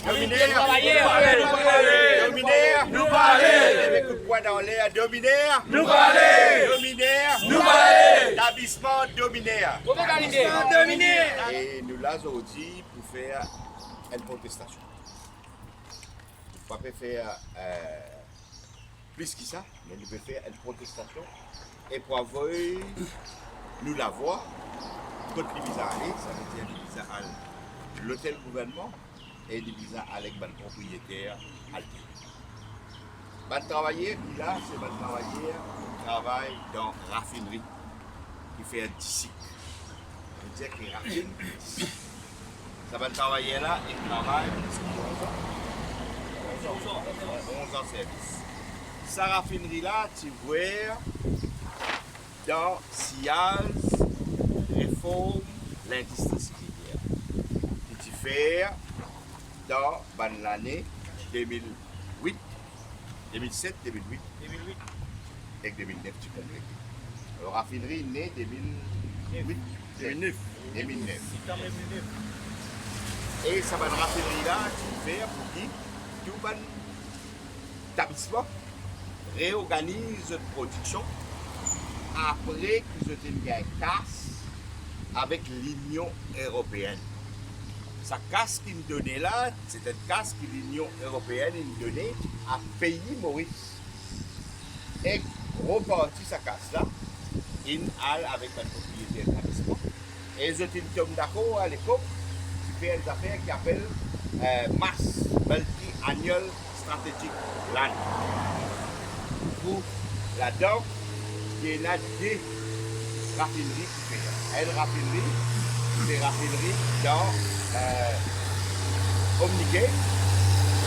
Dominer, Nous parler. les coups de poing dans l'air, dominer, Nous parler. dominer, Nous parler. l'établissement dominer. Dominer. Et nous l'avons aujourd'hui pour faire une protestation. Nous ne pouvons pas faire plus que ça, mais nous pouvons faire une protestation et pour avoir nous la voix contre les visas aller, ça veut dire les visas à l'hôtel gouvernement et les visas avec le propriétaire alté. Les travailleurs qui là, c'est les travailleurs qui travaillent dans la raffinerie, qui fait d'ici. Ça veut dire qu'ils raffinent d'ici. Ça va travailler là et travaille 11 ans de service. Sa raffinerie là, tu vois, dans SIAZ, réforme l'industrie civilière. Et tu fais dans l'année 2008, 2007, 2008, et 2009, tu comprends. Alors, raffinerie née 2008, 2009. Et ça va de raffinerie là, tu fais pour dire tout bon établissement réorganise la production après qu'ils ont une casse avec l'Union européenne. Sa casse qu'ils nous donnait là, c'est une casse que l'Union européenne nous donnait à pays Maurice. Et gros partie sa casse là, il a avec un propriétaire d'établissement. Et ils ont été d'accord à l'époque, qui fait des affaires qui appellent MAS, Multi-Annual Strategic Plan. Pour là-dedans, il y a des raffineries qui fait. Une raffinerie, c'est raffinerie dans Omniquet,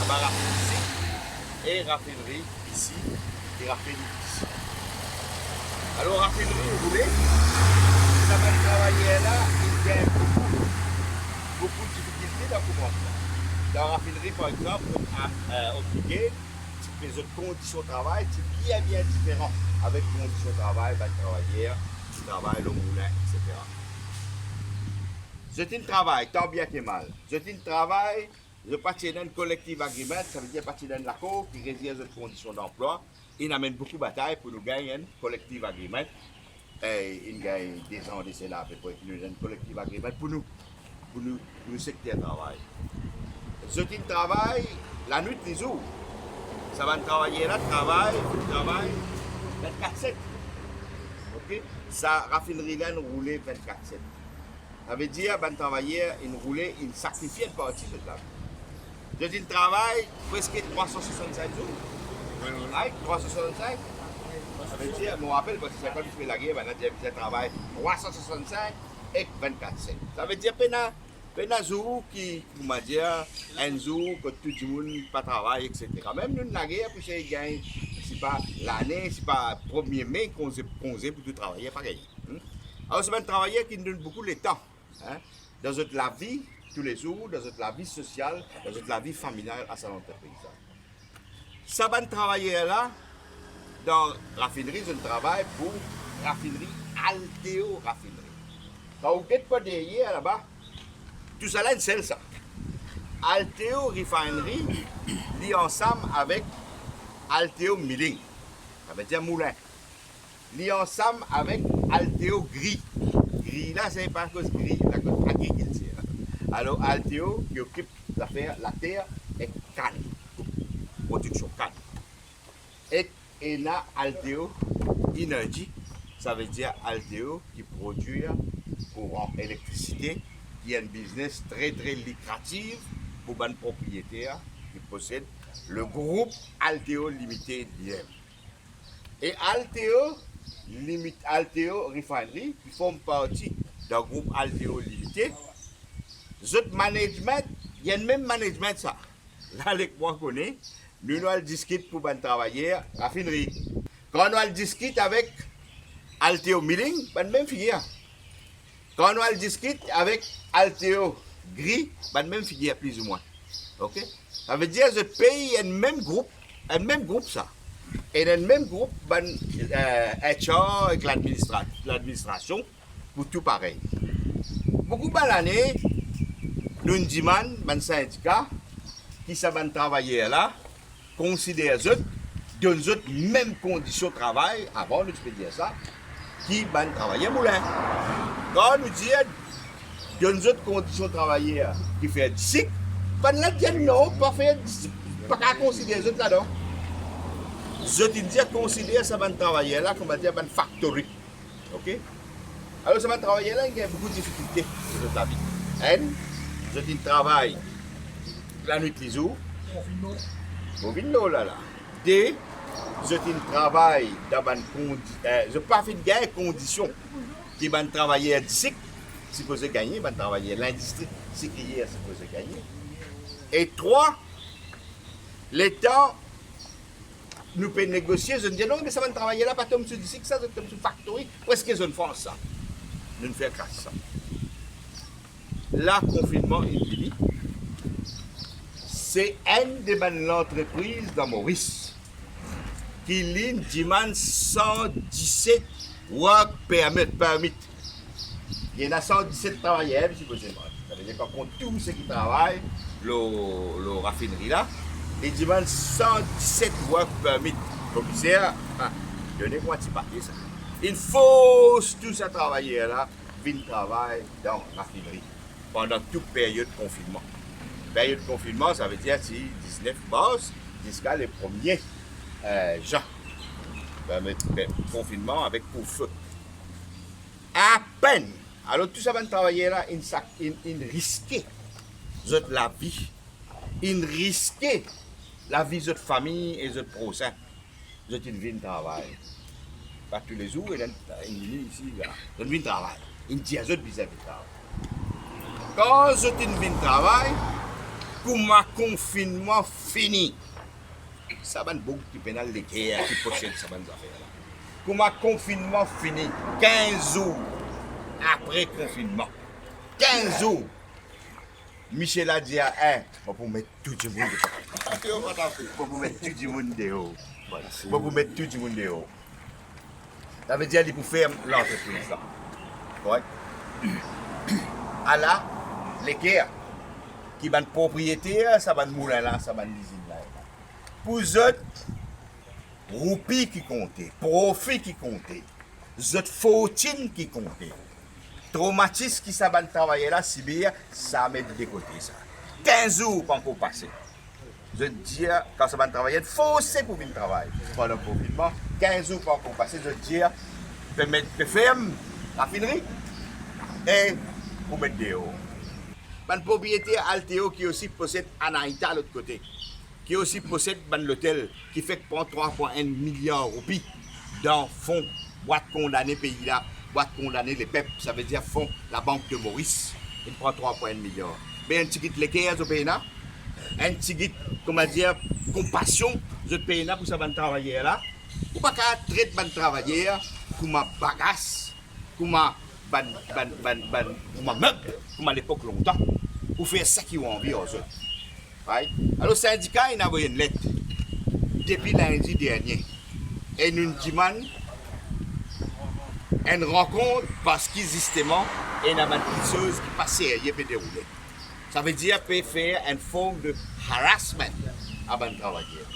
la raffinerie ici, et raffinerie ici, et raffinerie ici. Alors, raffinerie roulée, ça va travailler là, il y a beaucoup de difficultés dans le commencement. Dans la raffinerie, par exemple, à Omniquet, les autres conditions de travail, c'est bien différent avec les conditions de travail, les travailleurs, qui travaillent au moulin, etc. Je travaille, tant bien que mal. Je travaille, je partis dans un collectif agreement, ça veut dire partir dans l'accord qui réside les conditions d'emploi. Il amène beaucoup de batailles pour nous gagner un collectif agreement. Et il gagne des ans de cela à peu près, nous un collectif agreement pour nous secteur de travail. Je travaille la nuit, les jours. Ça va travailler là, travail 24/7. Ok? Ça raffinerie là, nous roule 24/7. Ça veut dire que travailleurs, ils roulent, ils sacrifient une partie de ça. Je travaille presque 365 jours. Oui. 365. Ça veut dire, je me rappelle, parce que c'est quand je fais la guerre, je travaille 365 et 24/7. Ça veut dire que un jour qui, comment dire, un jour que tout le monde ne pas travaille, etc. Même nous, la guerre, puis c'est gagne, c'est pas l'année, c'est pas le 1er mai qu'on s'est posé pour tout travailler, pareil. Alors, c'est un travailleur qui nous donne beaucoup de temps. Dans la vie, tous les jours, dans la vie sociale, dans la vie familiale à son entreprise. Ça va travailler là, dans la raffinerie, je travaille pour raffinerie Alteo Raffinerie. Quand vous n'êtes pas derrière là-bas, tout ça là, c'est ça. Alteo Refinery lie ensemble avec Alteo Milling. Ça veut dire moulin. Lie ensemble avec Alteo Gris. Gris là, c'est pas à cause gris, c'est à cause agriculture. Alors Alteo qui occupe l'affaire, la terre et canne. Production canne. Et là, Alteo Energy, ça veut dire Alteo qui produit courant électricité, qui est un business très lucratif pour un propriétaire qui possède le groupe Alteo Limited l'IM. Et Alteo Refinery, qui forme partie d'un groupe Alteo Limited, le management, il y a le même management ça. Là, les moi connais, nous nous discutons pour un travailleur raffinerie. Quand nous discutons avec Alteo Milling, même filière. Quand nous discutons avec Alteo Gris, même filière plus ou moins. Ok? Ça veut dire que le pays est un même groupe ça. Et dans le même groupe, HR avec l'administration, pour tout pareil. Beaucoup d'années, nous disons, les syndicats, qui savent travailler là, considèrent eux, donnent eux mêmes conditions de travail, avant nous peux dire ça, qui van travailler moulin. Quand nous disons, donnent eux conditions de travailler qui fait du cycle, pas de dire non, pas faire pas qu'à considérer eux là-dedans. Je te dis, considère ça va travailler là, comme on dit, une factory. Ok? Alors, ça va travailler là, il y a beaucoup de difficultés dans la vie. Je te travaille la nuit, les jours. Confinement là. D, je te travaille dans une condition. Je pas fait de conditions qui vont travailler d'ici, supposé gagner, vont travailler l'industrie, c'est qui est supposé gagner. Et 3, l'État nous peut négocier, je ne dis non, mais ça va travailler là, pas comme tu dis que ça, c'est comme sur factory, où est-ce qu'ils font ça? Nous ne faisons qu'à ça. Là, confinement est fini. C'est une des bonnes entreprises dans Maurice qui ligne demande 117 work permit. Il y en a 117 travailleurs, supposément. Ça veut dire qu'on compte tous ceux qui travaillent, le raffinerie là. Il demande 117 work permit. Commissaire, donnez-moi un petit papier ça. Il faut tous ces travailleurs là viennent travailler dans la raffinerie pendant toute période de confinement. Période de confinement, ça veut dire si 19 mars jusqu'à le 1er juin. Confinement avec couvre-feu. À peine. Alors tout ça va travailler là, ils risquent la vie. Ils risquent la vie de votre famille et de votre prochain. Vous êtes une vie de travail. Pas tous les jours, il y a une ici, là. Une vie de travail. Une diazette vis-à-vis de travail. Quand vous êtes une vie de travail, pour ma confinement fini, ça va beaucoup qui pénal les guerres qui possèdent ça va nous affaires là. Pour ma confinement fini, 15 jours après confinement, 15 jours, Michel a dit à pour mettre tout le monde dehors. Pour mettre tout le monde dehors. Pour mettre tout le monde dehors. Ça veut dire qu'il faut faire l'entreprise là. Ouais. Alors, les guerres qui sont propriétaires, ça va nous moulin là, ça va nous usine là. Pour eux, roupies qui comptent, profit qui comptent, eux fortune qui comptent. Traumatisme qui ça va travailler là, si bien, ça met de côté ça. 15 jours quand on passe. Je dis, quand ça va travailler, forcé pour venir travailler. Pendant le confinement, 15 jours quand on passe, je dis, de ferme la raffinerie et pour mettre dehors. Un propriétaire Altéo qui aussi possède Anaïta à l'autre côté, qui aussi possède l'hôtel qui fait prendre 3,1 milliards de roupies dans le fonds, boîte condamné pays là. Boîte condamner les peuples, ça veut dire fond la banque de Maurice. Il prend 3,1 milliards. Mais un petit guide l'équerre au pays là, un petit guide, comment dire, compassion de pays là pour ça va travailler là. Ou pas qu'à traiter de travailler comme ma bagasse, comme ma meuble, comme à l'époque longtemps, pour faire ça qui ont envie aux autres. Right? Alors le syndicat il a envoyé une lettre depuis lundi dernier et nous demandons une rencontre parce qu'existement, il y a une chose qui passe et qui peut dérouler. Ça veut dire qu'il peut faire une forme de harassment à un travailleur.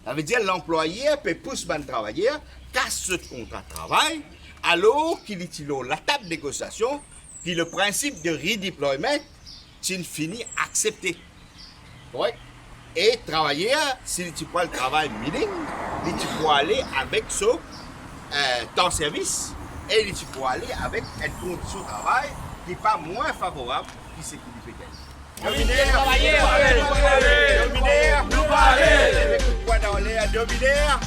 Ça veut dire que l'employeur peut pousser un travailleur, casse ce contrat de travail, alors qu'il utilise la table de négociation, puis le principe de redeployment, s'il finit accepté. Ouais. Et travailleur, s'il tu prend le travail minime, il peut aller avec son temps service et il peut aller avec une condition de travail qui n'est pas moins favorable que ce qu'il fait gagner. Nous parler. Dominaire.